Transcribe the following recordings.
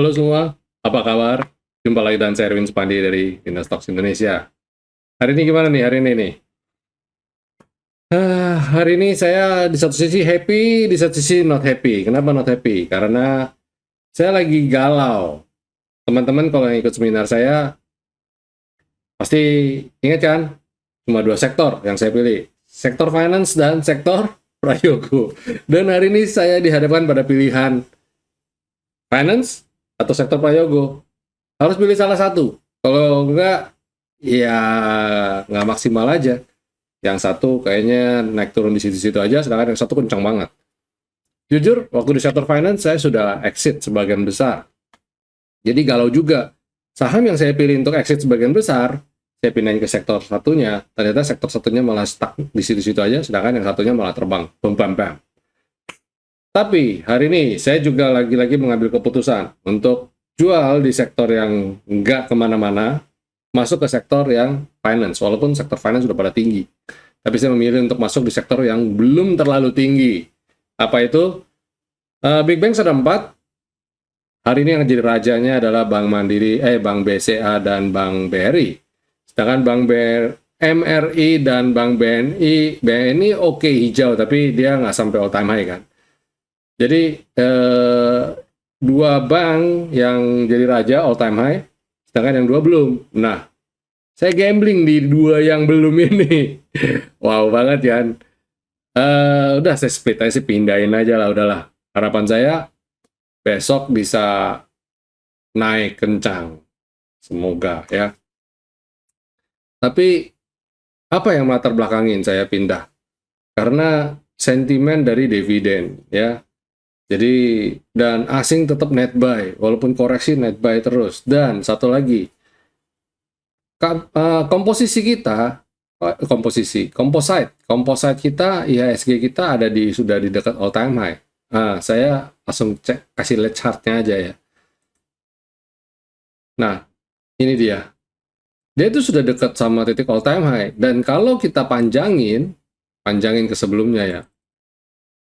Halo semua, apa kabar? Jumpa lagi dengan saya Erwin Supandi dari Stocks Indonesia. Hari ini gimana nih hari ini nih? Hari ini saya di satu sisi happy, di satu sisi not happy. Kenapa not happy? Karena saya lagi galau. Teman-teman kalau yang ikut seminar saya pasti ingat kan? Cuma dua sektor yang saya pilih. Sektor finance dan sektor prayogo. Dan hari ini saya dihadapkan pada pilihan finance atau sektor prayogo. Harus pilih salah satu. Kalau enggak, ya nggak maksimal aja. Yang satu kayaknya naik turun di situ-situ aja, sedangkan yang satu kencang banget. Jujur, waktu di sektor finance saya sudah exit sebagian besar. Jadi galau juga. Saham yang saya pilih untuk exit sebagian besar, saya pindahin ke sektor satunya. Ternyata sektor satunya malah stuck di situ-situ aja, sedangkan yang satunya malah terbang. Bam, bam, bam. Tapi hari ini saya juga lagi-lagi mengambil keputusan untuk jual di sektor yang nggak kemana-mana, masuk ke sektor yang finance, walaupun sektor finance sudah pada tinggi. Tapi saya memilih untuk masuk di sektor yang belum terlalu tinggi. Apa itu? Big Bank ada 4. Hari ini yang jadi rajanya adalah Bank Mandiri, Bank BCA dan Bank BRI. Sedangkan Bank MRI dan Bank BNI oke hijau, tapi dia nggak sampai all time high kan. Jadi dua bank yang jadi raja all time high, sedangkan yang dua belum. Nah, saya gambling di dua yang belum ini. Wow banget kan. Udah saya split aja sih, pindahin aja lah, udahlah. Harapan saya besok bisa naik kencang. Semoga ya. Tapi apa yang melatar belakangin saya pindah? Karena sentimen dari dividen ya. Jadi, dan asing tetap net buy, walaupun koreksi net buy terus. Dan satu lagi, komposisi kita, composite kita, IHSG kita ada sudah di dekat all time high. Saya langsung cek, kasih lihat chartnya aja ya. Nah, ini dia. Dia itu sudah dekat sama titik all time high. Dan kalau kita panjangin ke sebelumnya ya,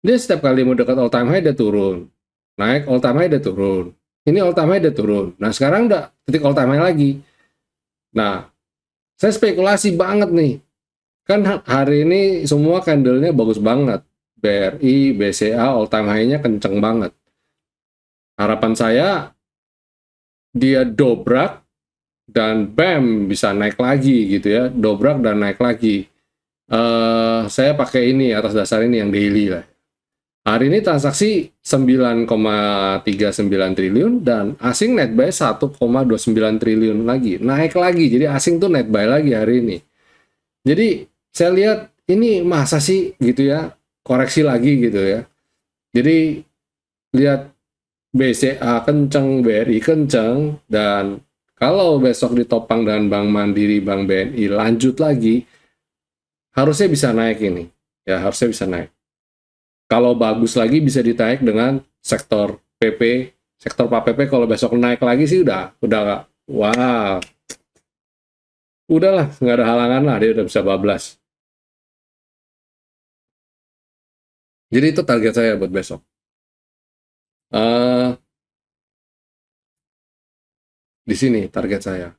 dia setiap kali mau dekat all time high dia turun. Naik all time high dia turun. Ini all time high dia turun. Nah, sekarang udah titik all time high lagi. Nah, saya spekulasi banget nih. Kan hari ini semua candle-nya bagus banget. BRI, BCA all time high-nya kenceng banget. Harapan saya dia dobrak dan bam bisa naik lagi gitu ya. Dobrak dan naik lagi. Saya pakai ini atas dasar ini yang daily lah. Hari ini transaksi 9,39 triliun dan asing net buy 1,29 triliun lagi. Naik lagi, jadi asing tuh net buy lagi hari ini. Jadi saya lihat ini masa sih gitu ya, koreksi lagi gitu ya. Jadi lihat BCA kenceng, BRI kenceng, dan kalau besok ditopang dengan Bank Mandiri, Bank BNI lanjut lagi, harusnya bisa naik ini. Ya, harusnya bisa naik. Kalau bagus lagi bisa ditaik dengan sektor PP, sektor PAPP kalau besok naik lagi sih udah wah. Udahlah, nggak ada halangan lah, dia udah bisa bablas. Jadi itu target saya buat besok. Di sini target saya.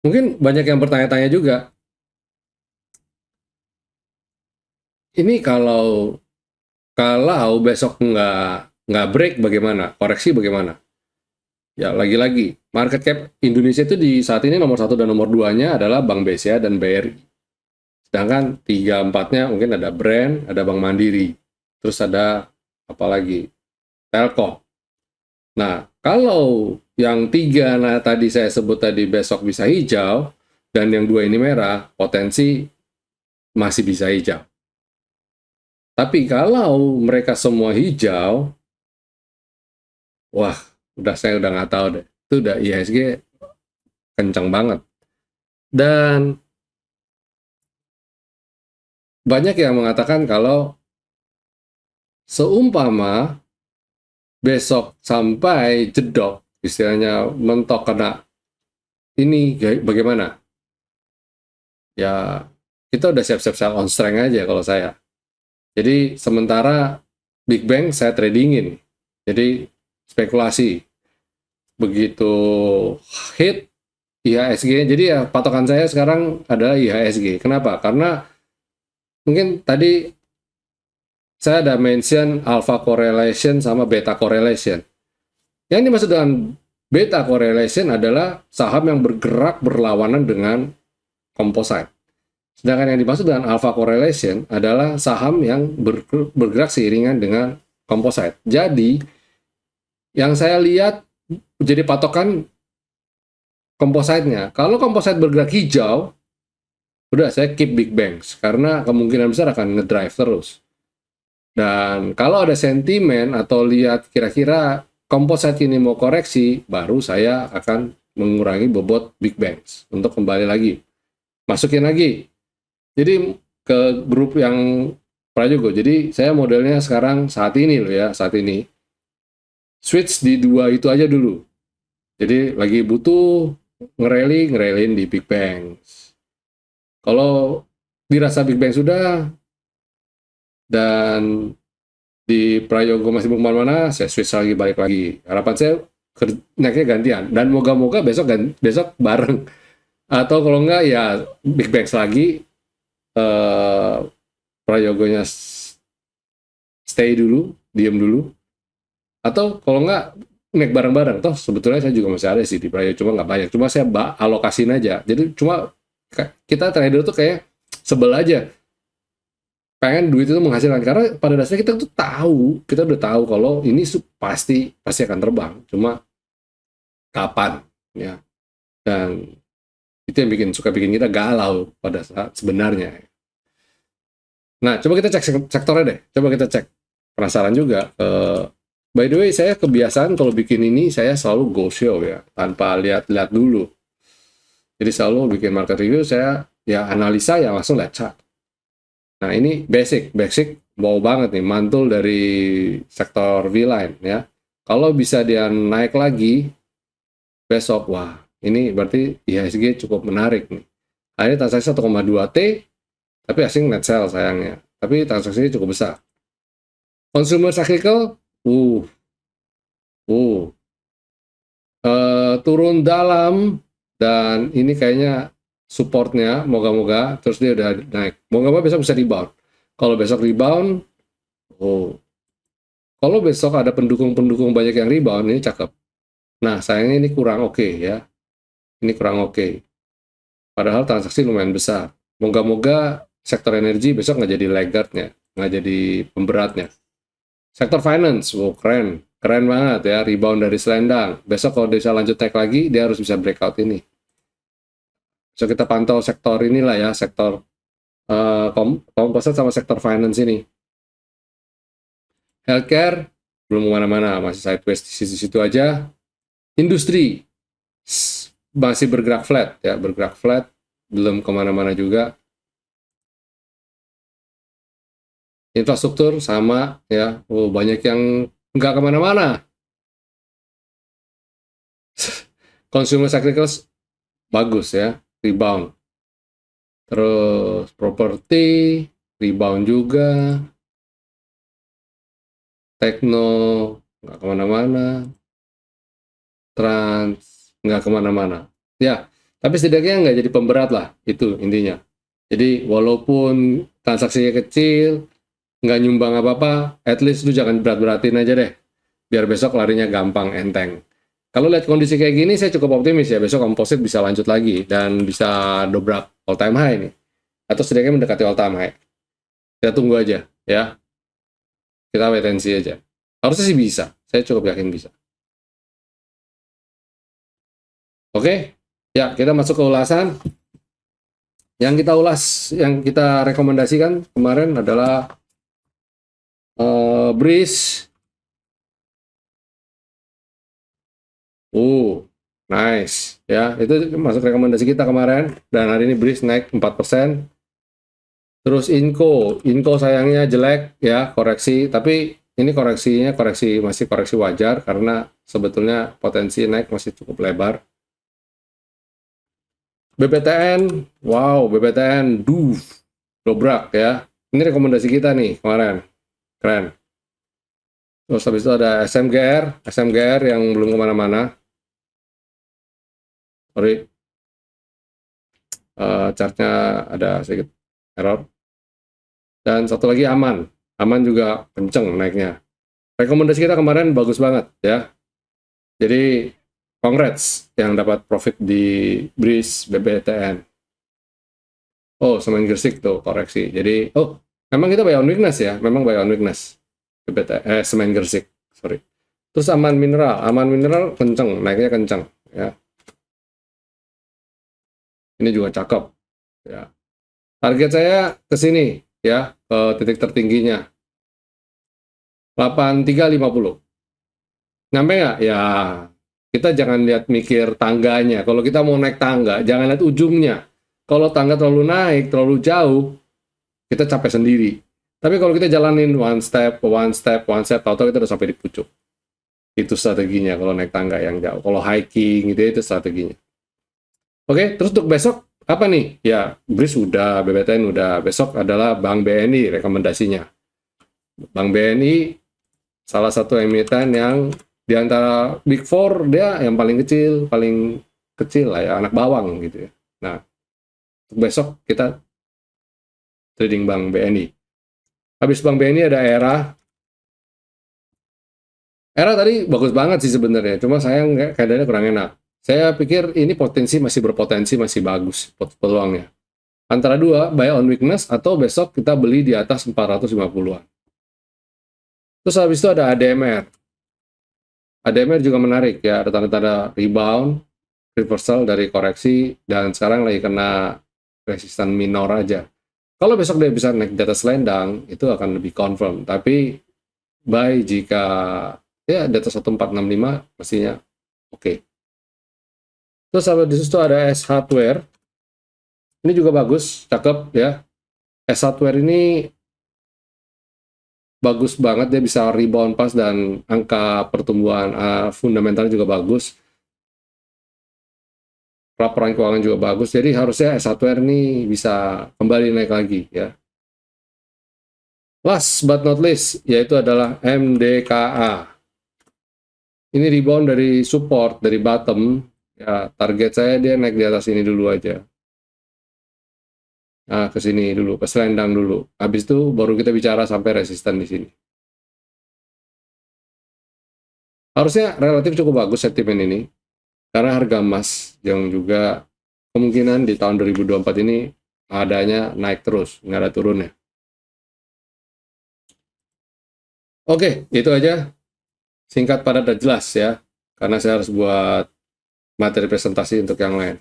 Mungkin banyak yang bertanya-tanya juga, ini kalau besok nggak break bagaimana? Koreksi bagaimana? Ya lagi-lagi, market cap Indonesia itu di saat ini nomor 1 dan nomor 2-nya adalah Bank BCA dan BRI. Sedangkan 3-4-nya mungkin ada Brand, ada Bank Mandiri. Terus ada apa lagi? Telkom. Nah, kalau yang 3 tadi saya sebut tadi besok bisa hijau, dan yang 2 ini merah, potensi masih bisa hijau. Tapi kalau mereka semua hijau, wah, saya udah nggak tahu deh. Itu udah IHSG kencang banget. Dan banyak yang mengatakan kalau seumpama besok sampai jedok, istilahnya mentok kena ini bagaimana? Ya, kita udah siap-siap sell on strength aja kalau saya. Jadi sementara Big Bang saya tradingin. Jadi spekulasi. Begitu hit IHSG, jadi ya patokan saya sekarang adalah IHSG. Kenapa? Karena mungkin tadi saya ada mention alpha correlation sama beta correlation. Yang dimaksud dengan beta correlation adalah saham yang bergerak berlawanan dengan composite. Sedangkan yang dimaksud dengan alpha correlation adalah saham yang bergerak seiringan dengan composite. Jadi, yang saya lihat jadi patokan composite-nya. Kalau composite bergerak hijau, udah saya keep Big Bangs, karena kemungkinan besar akan ngedrive terus. Dan kalau ada sentimen atau lihat kira-kira composite ini mau koreksi, baru saya akan mengurangi bobot Big Bangs untuk kembali lagi. Masukin lagi. Jadi ke grup yang Prajogo. Jadi saya modelnya sekarang saat ini loh ya, saat ini. Switch di dua itu aja dulu. Jadi lagi butuh ngerelin di Big Bangs. Kalau dirasa Big Bang sudah, dan di Prayogo masih belum kemana-mana, saya switch lagi, balik lagi. Harapan saya naiknya gantian. Dan moga-moga besok bareng. Atau kalau enggak ya Big Bangs lagi, Prayogonya stay dulu, diem dulu. Atau kalau enggak naik bareng-bareng. Toh sebetulnya saya juga masih ada sih di Prayogo, cuma nggak banyak. Cuma saya alokasiin aja. Jadi cuma kita trader tuh kayak sebel aja. Pengen duit itu menghasilkan, karena pada dasarnya kita udah tahu kalau ini pasti akan terbang, cuma kapan ya. Dan itu yang suka bikin kita galau pada saat sebenarnya. Nah, coba kita cek sektornya deh, coba kita cek. Penasaran juga. By the way, saya kebiasaan kalau bikin ini saya selalu go show ya, tanpa lihat-lihat dulu. Jadi selalu bikin market review, saya ya analisa ya langsung lihat chart. Nah, ini basic wow banget nih, mantul dari sektor V-line ya. Kalau bisa dia naik lagi besok, wah, ini berarti IHSG cukup menarik nih. Ini transaksi 1,2 T, tapi asing net sell sayangnya. Tapi transaksinya cukup besar. Consumer cyclical, turun dalam, dan ini kayaknya supportnya, moga-moga terus dia udah naik. Moga-moga besok bisa rebound. Kalau besok rebound, kalau besok ada pendukung-pendukung banyak yang rebound, ini cakep. Nah, sayangnya ini kurang oke ya. Ini kurang oke. Padahal transaksi lumayan besar. Moga-moga sektor energi besok nggak jadi laggardnya, nggak jadi pemberatnya. Sektor finance, keren banget ya, rebound dari selendang. Besok kalau dia bisa lanjut naik lagi, dia harus bisa breakout ini. So kita pantau sektor inilah ya, sektor komposit sama sektor finance ini. Healthcare belum kemana-mana, masih sideways di situ aja. Industri masih bergerak flat ya, belum kemana-mana juga. Infrastruktur sama ya, banyak yang nggak kemana-mana. Consumer cyclicals bagus ya, rebound. Terus properti rebound juga. Tekno nggak kemana-mana. Trans nggak kemana-mana. Ya, tapi setidaknya nggak jadi pemberat lah, itu intinya. Jadi walaupun transaksinya kecil, nggak nyumbang apa-apa, at least lu jangan berat-beratin aja deh. Biar besok larinya gampang, enteng. Kalau lihat kondisi kayak gini, saya cukup optimis ya, besok komposit bisa lanjut lagi, dan bisa dobrak all time high nih. Atau setidaknya mendekati all time high. Kita tunggu aja, ya. Kita wait and see aja. Harusnya sih bisa, saya cukup yakin bisa. Oke, ya kita masuk ke ulasan. Yang kita ulas, yang kita rekomendasikan kemarin adalah Breeze. Nice. Ya, itu masuk rekomendasi kita kemarin. Dan hari ini Breeze naik 4%. Terus Inco sayangnya jelek ya, koreksi. Tapi ini masih koreksi wajar, karena sebetulnya potensi naik masih cukup lebar. BPTN, wow, BPTN, dobrak ya. Ini rekomendasi kita nih kemarin. Keren. Terus habis itu ada SMGR yang belum kemana-mana. Sorry, chartnya ada sedikit error. Dan satu lagi aman juga kenceng naiknya. Rekomendasi kita kemarin bagus banget ya. Jadi congrats yang dapat profit di BRIS BBTN. Oh, Semen Gresik tuh koreksi. Jadi memang kita buy on weakness ya, memang buy on weakness. Semen Gresik, sorry. Terus aman mineral kenceng, naiknya kenceng ya. Ini juga cakep ya. Target saya ke sini ya, ke titik tertingginya 8350. Nyampe nggak? Ya, kita jangan lihat mikir tangganya. Kalau kita mau naik tangga, jangan lihat ujungnya. Kalau tangga terlalu naik, terlalu jauh, kita capek sendiri. Tapi kalau kita jalanin one step, tahu-tahu kita udah sampai di pucuk. Itu strateginya kalau naik tangga yang jauh. Kalau hiking, gitu, itu strateginya. Oke, terus untuk besok, apa nih? Ya, BRIS udah, BBTN udah. Besok adalah Bank BNI rekomendasinya. Bank BNI, salah satu emiten yang di antara Big Four, dia yang paling kecil lah ya, anak bawang gitu ya. Nah, besok kita trading Bank BNI. Habis Bank BNI ada ERA. ERA tadi bagus banget sih sebenarnya, cuma sayang keadaannya kurang enak. Saya pikir ini masih berpotensi, masih bagus peluangnya. Antara dua, buy on weakness atau besok kita beli di atas 450-an. Terus habis itu ada ADMR. ADMR juga menarik ya, ada tanda-tanda rebound, reversal dari koreksi, dan sekarang lagi kena resisten minor aja. Kalau besok dia bisa naik di atas selendang, itu akan lebih confirm. Tapi buy jika ya di atas 1465 mestinya oke. Terus di situ ada S Hardware. Ini juga bagus, cakep ya. S Hardware ini bagus banget, dia bisa rebound pas dan angka pertumbuhan fundamentalnya juga bagus. Laporan keuangan juga bagus, jadi harusnya S Hardware ini bisa kembali naik lagi ya. Last but not least, yaitu adalah MDKA. Ini rebound dari support, dari bottom, ya target saya dia naik di atas ini dulu aja. Nah, ke sini dulu, ke selendang dulu. Habis itu baru kita bicara sampai resisten di sini. Harusnya relatif cukup bagus sentimen ini, karena harga emas yang juga kemungkinan di tahun 2024 ini adanya naik terus, nggak ada turunnya. Oke, itu aja. Singkat, padat, dan jelas ya, karena saya harus buat materi presentasi untuk yang lain.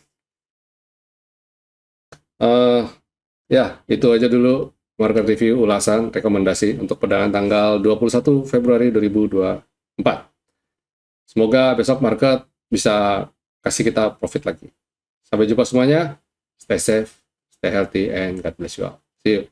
Ya, itu aja dulu market review, ulasan, rekomendasi untuk perdagangan tanggal 21 Februari 2024. Semoga besok market bisa kasih kita profit lagi. Sampai jumpa semuanya. Stay safe, stay healthy, and God bless you all. See you.